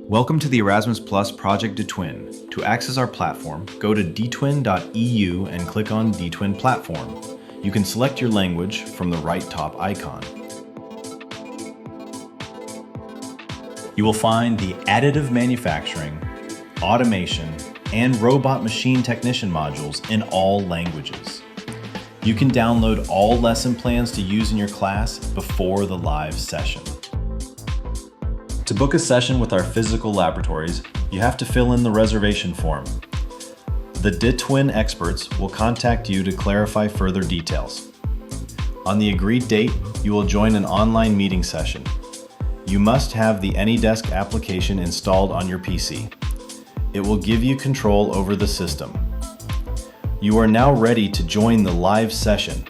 Welcome to the Erasmus Plus Project DiTwin. To access our platform, go to ditwin.eu and click on DiTwin Platform. You can select your language from the right top icon. You will find the additive manufacturing, automation, and robot machine technician modules in all languages. You can download all lesson plans to use in your class before the live session. To book a session with our physical laboratories, you have to fill in the reservation form. The DiTwin experts will contact you to clarify further details. On the agreed date, you will join an online meeting session. You must have the AnyDesk application installed on your PC. It will give you control over the system. You are now ready to join the live session.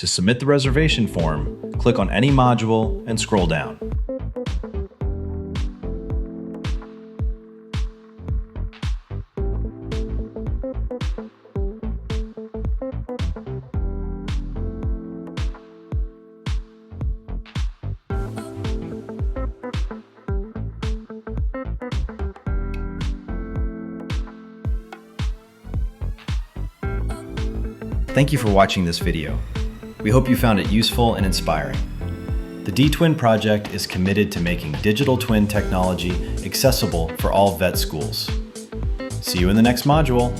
To submit the reservation form, click on any module and scroll down. Thank you for watching this video. We hope you found it useful and inspiring. The DiTwin project is committed to making digital twin technology accessible for all vet schools. See you in the next module.